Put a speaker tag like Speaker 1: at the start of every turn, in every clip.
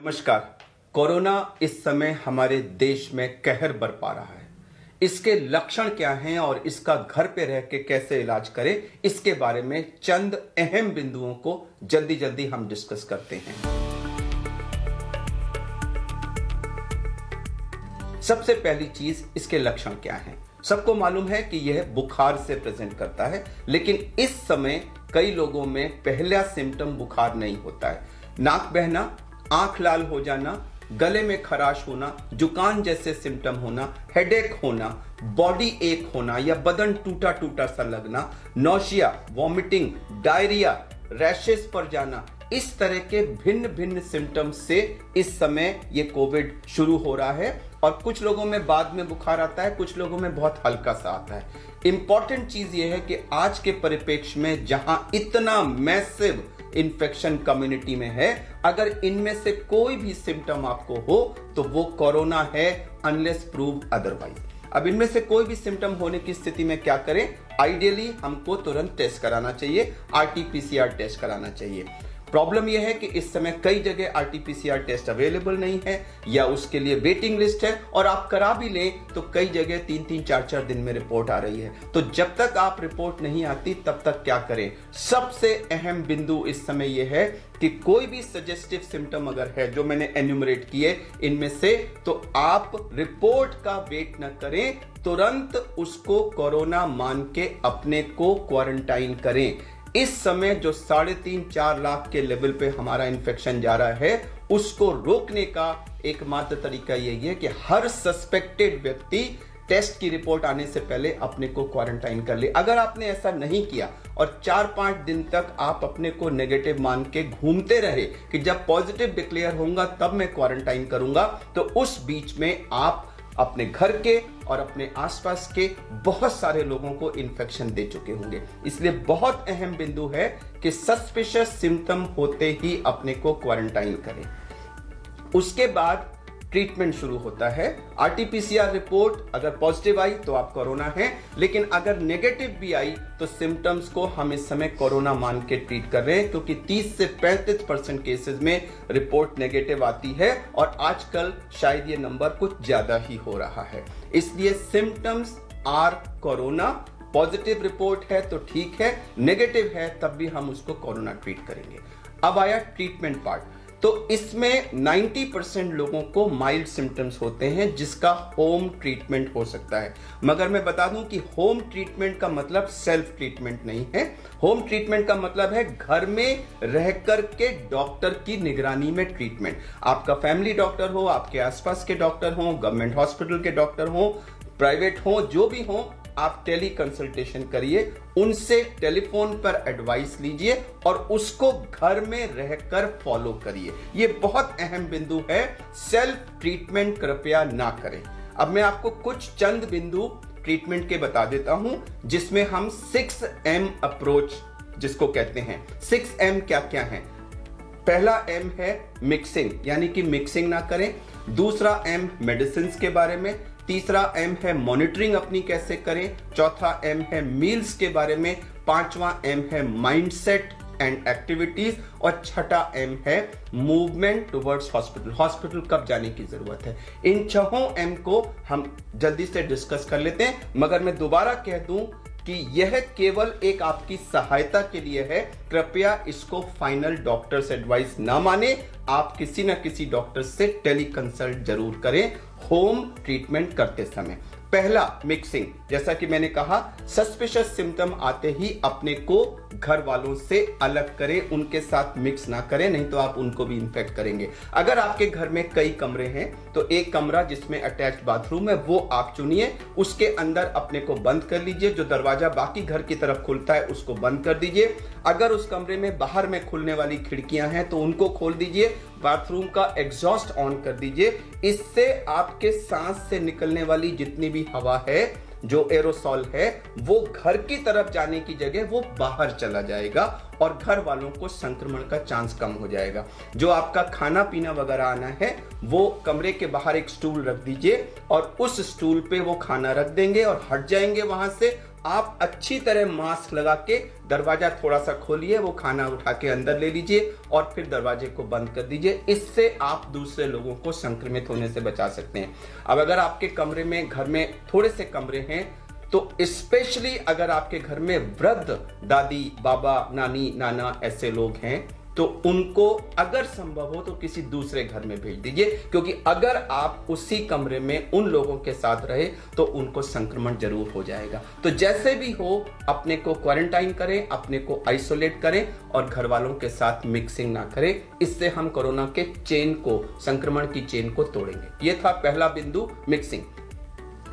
Speaker 1: नमस्कार। कोरोना इस समय हमारे देश में कहर बरपा रहा है। इसके लक्षण क्या हैं और इसका घर पे रह के कैसे इलाज करें, इसके बारे में चंद अहम बिंदुओं को जल्दी जल्दी हम डिस्कस करते हैं। सबसे पहली चीज, इसके लक्षण क्या हैं। सबको मालूम है कि यह बुखार से प्रेजेंट करता है, लेकिन इस समय कई लोगों में पहला सिम्टम बुखार नहीं होता है। नाक बहना, आंख लाल हो जाना, गले में खराश होना, जुकाम जैसे सिम्टम होना, हेडेक होना, बॉडी एक होना या बदन टूटा टूटा सा लगना, नौशिया, वॉमिटिंग, डायरिया, रैशेस पर जाना, इस तरह के भिन्न भिन्न सिम्टम्स से इस समय ये कोविड शुरू हो रहा है। और कुछ लोगों में बाद में बुखार आता है, कुछ लोगों में बहुत हल्का सा आता है। इंपॉर्टेंट चीज ये है कि आज के परिप्रेक्ष्य में जहां इतना मैसिव इन्फेक्शन कम्युनिटी में है, अगर इनमें से कोई भी सिम्टम आपको हो तो वो कोरोना है, अनलेस प्रूव अदरवाइज। अब इनमें से कोई भी सिम्टम होने की स्थिति में क्या करें? आइडियली हमको तुरंत टेस्ट कराना चाहिए, आरटी-पीसीआर टेस्ट कराना चाहिए। प्रॉब्लम यह है कि इस समय कई जगह आरटी-पीसीआर टेस्ट अवेलेबल नहीं है या उसके लिए वेटिंग लिस्ट है, और आप करा भी लें तो कई जगह 3-3, 4-4 दिन में रिपोर्ट आ रही है। तो जब तक आप रिपोर्ट नहीं आती तब तक क्या करें? सबसे अहम बिंदु इस समय यह है कि कोई भी सजेस्टिव सिम्टम अगर है जो मैंने एन्यूमरेट किए इनमें से, तो आप रिपोर्ट का वेट न करें, तुरंत उसको कोरोना मान के अपने को क्वारंटाइन करें। इस समय जो 3.5-4 लाख के लेवल पे हमारा इन्फेक्शन जा रहा है, उसको रोकने का एकमात्र तरीका यही है कि हर सस्पेक्टेड व्यक्ति टेस्ट की रिपोर्ट आने से पहले अपने को क्वारंटाइन कर ले। अगर आपने ऐसा नहीं किया और 4-5 दिन तक आप अपने को नेगेटिव मान के घूमते रहे कि जब पॉजिटिव डिक्लेयर होगा तब मैं क्वारंटाइन करूंगा, तो उस बीच में आप अपने घर के और अपने आसपास के बहुत सारे लोगों को इन्फेक्शन दे चुके होंगे। इसलिए बहुत अहम बिंदु है कि सस्पिशियस सिम्टम होते ही अपने को क्वारंटाइन करें। उसके बाद ट्रीटमेंट शुरू होता है। आरटी-पीसीआर रिपोर्ट अगर पॉजिटिव आई तो आप कोरोना हैं, लेकिन अगर नेगेटिव भी आई तो सिम्टम्स को हम इस समय कोरोना मान के ट्रीट कर रहे हैं, क्योंकि 30 से 35% केसेस में रिपोर्ट नेगेटिव आती है और आजकल शायद ये नंबर कुछ ज्यादा ही हो रहा है। इसलिए symptoms are corona. Positive report है तो ठीक है, नेगेटिव है तब भी हम उसको कोरोना ट्रीट करेंगे। अब आया ट्रीटमेंट पार्ट। तो इसमें 90% लोगों को माइल्ड सिम्टम्स होते हैं जिसका होम ट्रीटमेंट हो सकता है। मगर मैं बता दूं कि होम ट्रीटमेंट का मतलब सेल्फ ट्रीटमेंट नहीं है। होम ट्रीटमेंट का मतलब है घर में रह कर के डॉक्टर की निगरानी में ट्रीटमेंट। आपका फैमिली डॉक्टर हो, आपके आसपास के डॉक्टर हो, गवर्नमेंट हॉस्पिटल के डॉक्टर हो, प्राइवेट हो, जो भी हो, आप टेली कंसल्टेशन करिए, उनसे टेलीफोन पर एडवाइस लीजिए और उसको घर में रहकर फॉलो करिए। ये बहुत अहम बिंदु है। सेल्फ ट्रीटमेंट कृपया ना करें। अब मैं आपको कुछ चंद बिंदु ट्रीटमेंट के बता देता हूं, जिसमें हम 6M अप्रोच जिसको कहते हैं। 6M क्या क्या है? पहला M है मिक्सिंग, यानी कि मिक्सिंग ना करें। दूसरा M मेडिसिन के बारे में। तीसरा M है मॉनिटरिंग अपनी कैसे करें। चौथा M है मील्स के बारे में। पांचवा M है माइंडसेट एंड एक्टिविटीज। और छठा M है मूवमेंट टुवर्ड्स हॉस्पिटल। हॉस्पिटल कब जाने की जरूरत है। इन 6 M को हम जल्दी से डिस्कस कर लेते हैं, मगर मैं दोबारा कह दूं कि यह केवल एक आपकी सहायता के लिए है। कृपया इसको फाइनल डॉक्टर से एडवाइस ना माने। आप किसी न किसी डॉक्टर से टेली कंसल्ट जरूर करें होम ट्रीटमेंट करते समय। पहला मिक्सिंग, जैसा कि मैंने कहा, सस्पिशियस सिम्टम आते ही अपने को घर वालों से अलग करें, उनके साथ मिक्स ना करें, नहीं तो आप उनको भी इन्फेक्ट करेंगे। अगर आपके घर में कई कमरे हैं तो एक कमरा जिसमें अटैच्ड बाथरूम है वो आप चुनिए, उसके अंदर अपने को बंद कर लीजिए। जो दरवाजा बाकी घर की तरफ खुलता है उसको बंद कर दीजिए। अगर उस कमरे में बाहर में खुलने वाली खिड़कियां हैं तो उनको खोल दीजिए। बाथरूम का एग्जॉस्ट ऑन कर दीजिए। इससे आपके सांस से निकलने वाली जितनी भी हवा है, जो एरोसॉल है, वो घर की तरफ जाने की जगह वो बाहर चला जाएगा और घर वालों को संक्रमण का चांस कम हो जाएगा। जो आपका खाना पीना वगैरह आना है वो कमरे के बाहर एक स्टूल रख दीजिए और उस स्टूल पे वो खाना रख देंगे और हट जाएंगे वहां से। आप अच्छी तरह मास्क लगा के दरवाजा थोड़ा सा खोलिए, वो खाना उठा के अंदर ले लीजिए और फिर दरवाजे को बंद कर दीजिए। इससे आप दूसरे लोगों को संक्रमित होने से बचा सकते हैं। अब अगर आपके कमरे में, घर में थोड़े से कमरे हैं, तो स्पेशली अगर आपके घर में वृद्ध दादी, बाबा, नानी, नाना ऐसे लोग हैं, तो उनको अगर संभव हो तो किसी दूसरे घर में भेज दीजिए, क्योंकि अगर आप उसी कमरे में उन लोगों के साथ रहे तो उनको संक्रमण जरूर हो जाएगा। तो जैसे भी हो अपने को क्वारंटाइन करें, अपने को आइसोलेट करें और घर वालों के साथ मिक्सिंग ना करें। इससे हम कोरोना के चेन को, संक्रमण की चेन को तोड़ेंगे। ये था पहला बिंदु, मिक्सिंग।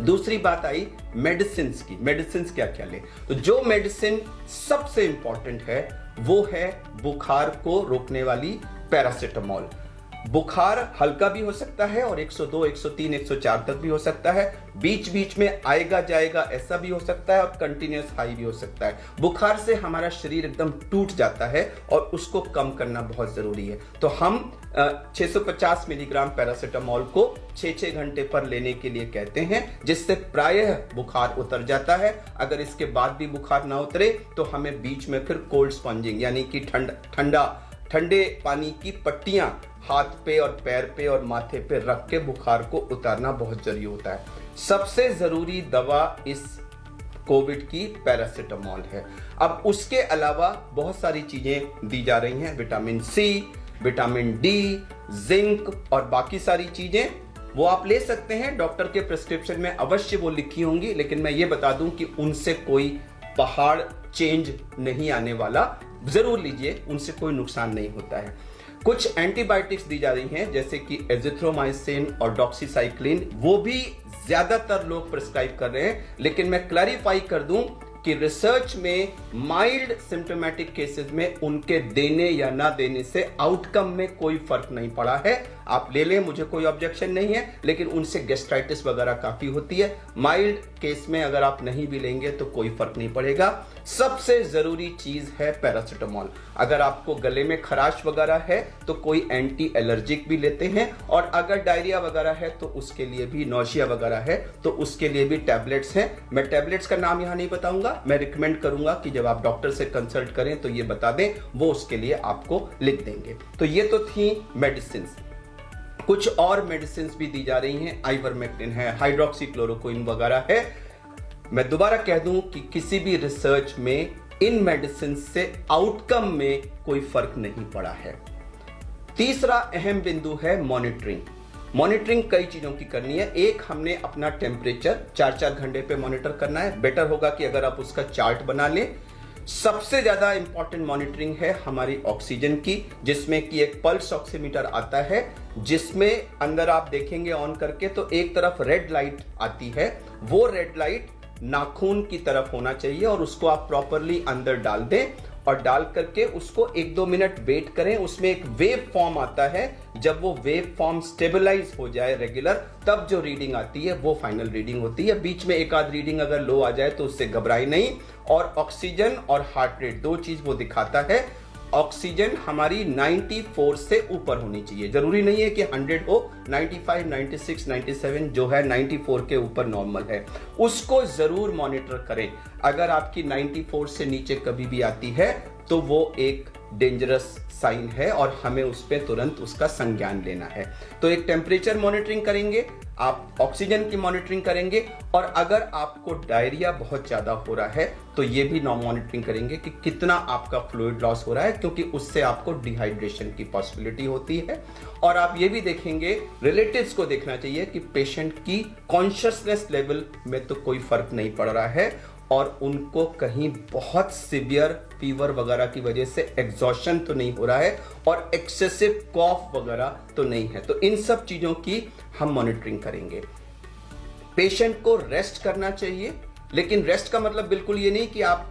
Speaker 1: दूसरी बात आई मेडिसिन की। मेडिसिन क्या क्या ले? तो जो मेडिसिन सबसे इंपॉर्टेंट है वो है बुखार को रोकने वाली पैरासिटामोल। बुखार हल्का भी हो सकता है और 102, 103, 104 तक भी हो सकता है। बीच बीच में आएगा जाएगा ऐसा भी हो सकता है और कंटिन्यूस हाई भी हो सकता है। बुखार से हमारा शरीर एकदम टूट जाता है और उसको कम करना बहुत जरूरी है। तो हम 650 मिलीग्राम पैरासिटामोल को 6-6 घंटे पर लेने के लिए कहते हैं, जिससे प्रायः बुखार उतर जाता है। अगर इसके बाद भी बुखार ना उतरे तो हमें बीच में फिर कोल्ड स्पंजिंग यानी कि ठंडे पानी की पट्टियां हाथ पे और पैर पे और माथे पे रख के बुखार को उतारना बहुत जरूरी होता है। सबसे जरूरी दवा इस कोविड की पैरासिटामोल है। अब उसके अलावा बहुत सारी चीजें दी जा रही हैं, vitamin C, vitamin D, zinc और बाकी सारी चीजें, वो आप ले सकते हैं। डॉक्टर के प्रिस्क्रिप्शन में अवश्य वो लिखी होंगी, लेकिन मैं ये बता दूं कि उनसे कोई पहाड़ चेंज नहीं आने वाला। जरूर लीजिए, उनसे कोई नुकसान नहीं होता है। कुछ एंटीबायोटिक्स दी जा रही हैं, जैसे कि एजिथ्रोमाइसिन और डॉक्सीसाइक्लिन, वो भी ज्यादातर लोग प्रिस्क्राइब कर रहे हैं। लेकिन मैं क्लैरिफाई कर दूं कि रिसर्च में माइल्ड सिम्टोमेटिक केसेस में उनके देने या ना देने से आउटकम में कोई फर्क नहीं पड़ा है। आप ले लें, मुझे कोई ऑब्जेक्शन नहीं है, लेकिन उनसे गैस्ट्राइटिस वगैरह काफी होती है। माइल्ड केस में अगर आप नहीं भी लेंगे तो कोई फर्क नहीं पड़ेगा। सबसे जरूरी चीज है पैरासिटामोल। अगर आपको गले में खराश वगैरह है तो कोई एंटी एलर्जिक भी लेते हैं, और अगर डायरिया वगैरह है तो उसके लिए भी, नौशिया वगैरह है तो उसके लिए भी टैबलेट्स हैं। मैं टैबलेट्स का नाम यहां नहीं बताऊंगा, मैं रिकमेंड करूंगा कि जब आप डॉक्टर से कंसल्ट करें तो ये बता दें, वो उसके लिए आपको लिख देंगे। तो ये तो थी मेडिसिन। कुछ और मेडिसिन भी दी जा रही हैं, आइवरमेक्टिन है, हाइड्रोक्सीक्लोरोक्विन वगैरह है। मैं दोबारा कह दूं कि किसी भी रिसर्च में इन मेडिसिन से आउटकम में कोई फर्क नहीं पड़ा है। तीसरा अहम बिंदु है मॉनिटरिंग। मॉनिटरिंग कई चीजों की करनी है। एक, हमने अपना टेम्परेचर 4-4 घंटे पे मॉनिटर करना है। बेटर होगा कि अगर आप उसका चार्ट बना लें। सबसे ज्यादा इंपॉर्टेंट मॉनिटरिंग है हमारी ऑक्सीजन की, जिसमें कि एक पल्स ऑक्सीमीटर आता है, जिसमें अंदर आप देखेंगे ऑन करके तो एक तरफ रेड लाइट आती है। वो रेड लाइट नाखून की तरफ होना चाहिए और उसको आप प्रॉपरली अंदर डाल दें और डाल करके उसको 1-2 मिनट वेट करें। उसमें एक वेव फॉर्म आता है, जब वो वेव फॉर्म स्टेबलाइज हो जाए रेगुलर, तब जो रीडिंग आती है वो फाइनल रीडिंग होती है। बीच में एक आध रीडिंग अगर लो आ जाए तो उससे घबराए नहीं। और ऑक्सीजन और हार्ट रेट, दो चीज वो दिखाता है। ऑक्सीजन हमारी 94 से ऊपर होनी चाहिए, जरूरी नहीं है कि 100 हो, 95, 96, 97 जो है 94 के ऊपर नॉर्मल है, उसको जरूर मॉनिटर करें। अगर आपकी 94 से नीचे कभी भी आती है तो वो एक डेंजरस साइन है और हमें उस पर तुरंत उसका संज्ञान लेना है। तो एक टेम्परेचर मॉनिटरिंग करेंगे, आप ऑक्सीजन की मॉनिटरिंग करेंगे, और अगर आपको डायरिया बहुत ज्यादा हो रहा है तो ये भी मॉनिटरिंग करेंगे कि कितना आपका फ्लूइड लॉस हो रहा है, क्योंकि उससे आपको डिहाइड्रेशन की पॉसिबिलिटी होती है। और आप ये भी देखेंगे, रिलेटिव्स को देखना चाहिए कि पेशेंट की कॉन्शियसनेस लेवल में तो कोई फर्क नहीं पड़ रहा है और उनको कहीं बहुत सीवियर फीवर वगैरह की वजह से एग्जॉशन तो नहीं हो रहा है और एक्सेसिव कॉफ वगैरह तो नहीं है। तो इन सब चीजों की हम मॉनिटरिंग करेंगे। पेशेंट को रेस्ट करना चाहिए, लेकिन रेस्ट का मतलब बिल्कुल ये नहीं कि आप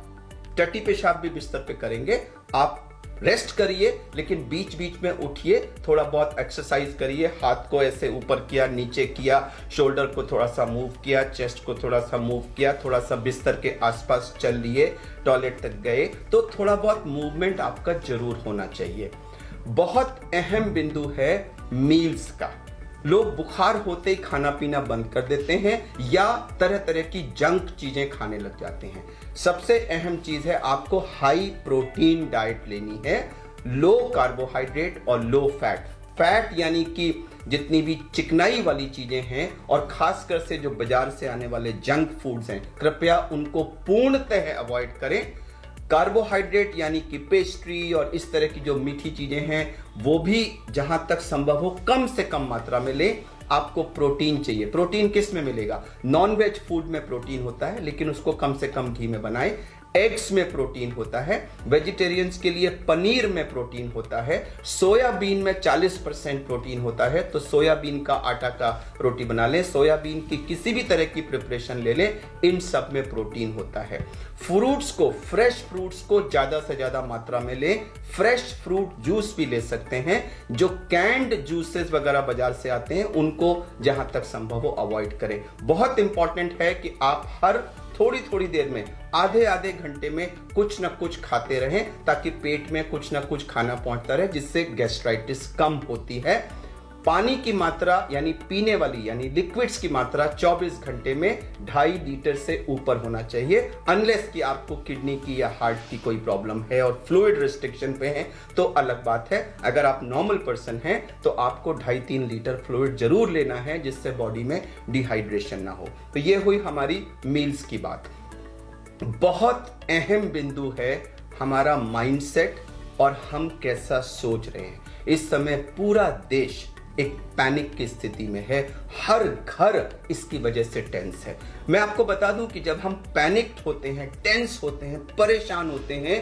Speaker 1: टट्टी पेशाब भी बिस्तर पे करेंगे। आप रेस्ट करिए, लेकिन बीच बीच में उठिए, थोड़ा बहुत एक्सरसाइज करिए, हाथ को ऐसे ऊपर किया, नीचे किया, शोल्डर को थोड़ा सा मूव किया, चेस्ट को थोड़ा सा मूव किया, थोड़ा सा बिस्तर के आसपास चल लिए, टॉयलेट तक गए, तो थोड़ा बहुत मूवमेंट आपका जरूर होना चाहिए। बहुत अहम बिंदु है मील्स का। लोग बुखार होते ही खाना पीना बंद कर देते हैं या तरह तरह की जंक चीजें खाने लग जाते हैं। सबसे अहम चीज है आपको हाई प्रोटीन डाइट लेनी है, लो कार्बोहाइड्रेट और लो फैट। फैट यानी कि जितनी भी चिकनाई वाली चीजें हैं और खासकर से जो बाजार से आने वाले जंक फूड्स हैं, कृपया उनको पूर्णतः अवॉइड करें। कार्बोहाइड्रेट यानी कि पेस्ट्री और इस तरह की जो मीठी चीजें हैं वो भी जहां तक संभव हो कम से कम मात्रा में लें। आपको प्रोटीन चाहिए। प्रोटीन किस में मिलेगा? नॉन वेज फूड में प्रोटीन होता है, लेकिन उसको कम से कम घी में बनाएं। एग्स में प्रोटीन होता है, वेजिटेरियंस के लिए पनीर में प्रोटीन होता है, सोयाबीन में 40% प्रोटीन होता है, तो सोयाबीन का आटा का रोटी बना लें, सोयाबीन की किसी भी तरह की प्रिपरेशन ले लें, इन सब में प्रोटीन होता है। फ्रूट्स को, फ्रेश फ्रूट्स को ज्यादा से ज्यादा मात्रा में लें। फ्रेश फ्रूट जूस भी ले सकते हैं। जो कैंड जूसेस वगैरह बाजार से आते हैं उनको जहां तक संभव हो अवॉइड करें। बहुत इंपॉर्टेंट है कि आप हर थोड़ी थोड़ी देर में, आधे आधे घंटे में कुछ ना कुछ खाते रहें ताकि पेट में कुछ ना कुछ खाना पहुंचता रहे, जिससे गैस्ट्राइटिस कम होती है। पानी की मात्रा यानी पीने वाली यानी लिक्विड्स की मात्रा 24 घंटे में 2.5 लीटर से ऊपर होना चाहिए, अनलेस कि आपको किडनी की या हार्ट की कोई प्रॉब्लम है और फ्लूइड रिस्ट्रिक्शन पे है तो अलग बात है। अगर आप नॉर्मल पर्सन हैं तो आपको 2.5-3 लीटर फ्लूइड जरूर लेना है, जिससे बॉडी में डिहाइड्रेशन ना हो। तो ये हुई हमारी मील्स की बात। बहुत अहम बिंदु है हमारा माइंडसेट और हम कैसा सोच रहे हैं। इस समय पूरा देश एक पैनिक की स्थिति में है, हर घर इसकी वजह से टेंस है। मैं आपको बता दूं कि जब हम पैनिक्ड होते हैं, टेंस होते हैं, परेशान होते हैं,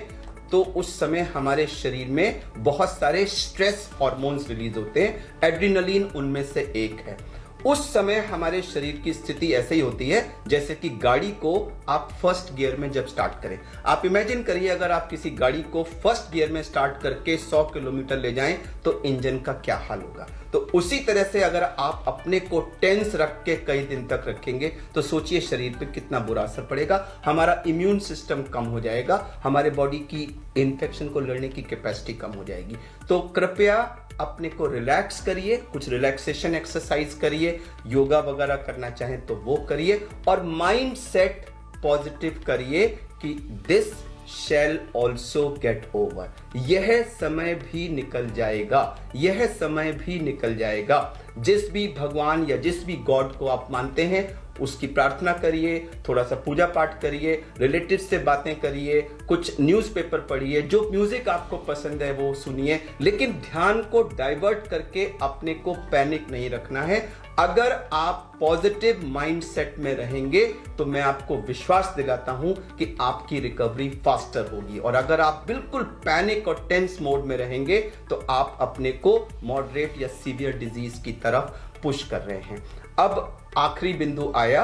Speaker 1: तो उस समय हमारे शरीर में बहुत सारे स्ट्रेस हार्मोन्स रिलीज होते हैं। एड्रेनलिन उनमें से एक है। उस समय हमारे शरीर की स्थिति ऐसे ही होती है जैसे कि गाड़ी को आप फर्स्ट गियर में जब स्टार्ट करें। आप इमेजिन करिए अगर आप किसी गाड़ी को फर्स्ट गियर में स्टार्ट करके 100 किलोमीटर ले जाएं तो इंजन का क्या हाल होगा। तो उसी तरह से अगर आप अपने को टेंस रख के कई दिन तक रखेंगे तो सोचिए शरीर पे कितना बुरा असर पड़ेगा। हमारा इम्यून सिस्टम कम हो जाएगा, हमारे बॉडी की इन्फेक्शन को लड़ने की कैपेसिटी कम हो जाएगी। तो कृपया अपने को रिलैक्स करिए, कुछ रिलैक्सेशन एक्सरसाइज करिए, योगा वगैरह करना चाहें तो वो करिए और माइंड सेट पॉजिटिव करिए कि this shall also get over. यह समय भी निकल जाएगा, यह समय भी निकल जाएगा। जिस भी भगवान या जिस भी गॉड को आप मानते हैं उसकी प्रार्थना करिए, थोड़ा सा पूजा पाठ करिए, रिलेटिव से बातें करिए, कुछ न्यूज़पेपर पढ़िए, जो म्यूजिक आपको पसंद है वो सुनिए, लेकिन ध्यान को डाइवर्ट करके अपने को पैनिक नहीं रखना है। अगर आप पॉजिटिव माइंडसेट में रहेंगे तो मैं आपको विश्वास दिलाता हूं कि आपकी रिकवरी फास्टर होगी, और अगर आप बिल्कुल पैनिक और टेंस मोड में रहेंगे तो आप अपने को मॉडरेट या सीवियर डिजीज की तरफ पुश कर रहे हैं। अब आखिरी बिंदु आया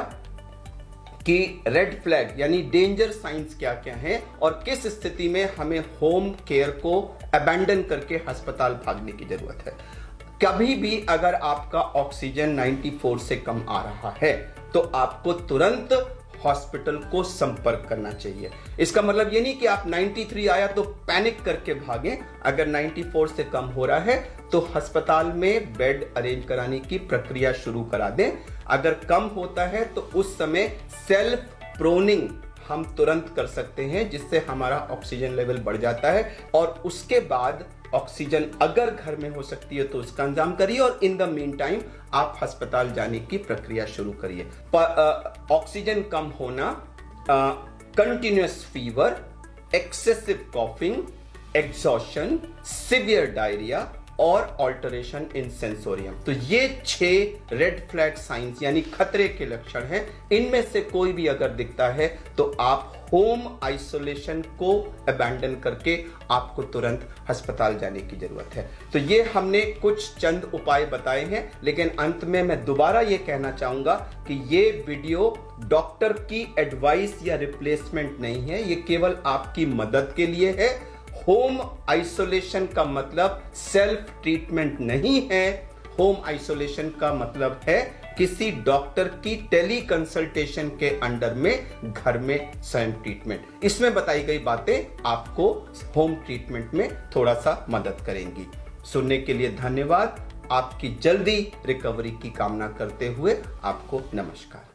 Speaker 1: कि रेड फ्लैग यानी डेंजर साइंस क्या क्या हैं और किस स्थिति में हमें होम केयर को अबैंडन करके अस्पताल भागने की जरूरत है। कभी भी अगर आपका ऑक्सीजन 94 से कम आ रहा है तो आपको तुरंत हॉस्पिटल को संपर्क करना चाहिए। इसका मतलब ये नहीं कि आप 93 आया तो पैनिक करके भागें। अगर 94 से कम हो रहा है तो अस्पताल में बेड अरेंज कराने की प्रक्रिया शुरू करा दें। अगर कम होता है तो उस समय सेल्फ प्रोनिंग हम तुरंत कर सकते हैं, जिससे हमारा ऑक्सीजन लेवल बढ़ जाता है, और उसके बाद ऑक्सीजन अगर घर में हो सकती है तो उसका इंतजाम करिए, और इन द मीन टाइम आप अस्पताल जाने की प्रक्रिया शुरू करिए। ऑक्सीजन कम होना, continuous fever, excessive coughing, exhaustion, severe diarrhoea और ऑल्टरेशन इन सेंसोरियम, तो ये 6 रेड फ्लैग साइंस यानी खतरे के लक्षण हैं। इनमें से कोई भी अगर दिखता है तो आप होम आइसोलेशन को अबैंडन करके आपको तुरंत अस्पताल जाने की जरूरत है। तो ये हमने कुछ चंद उपाय बताए हैं, लेकिन अंत में मैं दोबारा ये कहना चाहूंगा कि ये वीडियो डॉक्टर की एडवाइस या रिप्लेसमेंट नहीं है, ये केवल आपकी मदद के लिए है। होम आइसोलेशन का मतलब सेल्फ ट्रीटमेंट नहीं है। होम आइसोलेशन का मतलब है किसी डॉक्टर की टेली कंसल्टेशन के अंडर में घर में स्वयं ट्रीटमेंट। इसमें बताई गई बातें आपको होम ट्रीटमेंट में थोड़ा सा मदद करेंगी। सुनने के लिए धन्यवाद। आपकी जल्दी रिकवरी की कामना करते हुए आपको नमस्कार।